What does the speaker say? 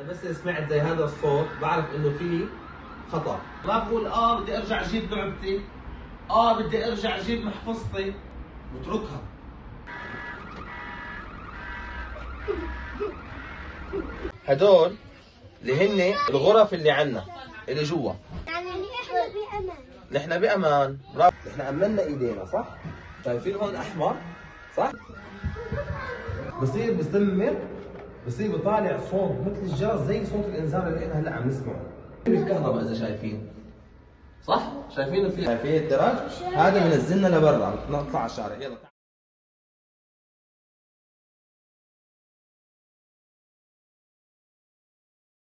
انا بس سمعت زي هذا الصوت بعرف انه في خطر. ما بقول بدي ارجع اجيب لعبتي، بدي ارجع اجيب محفظتي، بتركها. هدول اللي هن الغرف اللي عنا اللي جوا. يعني احنا بأمان. نحن بأمان، برافو. نحن أمننا إيدينا صح؟ شايفين هون أحمر؟ صح؟ بيستمر بصير بيطالع صوت مثل الجرس زي صوت الإنذار اللي احنا هلا عم نسمعه. بالكهرباء إذا شايفين. صح؟ شايفين الدرج؟ هذا بنزلنا لبرا، نطلع على الشارع، يلا.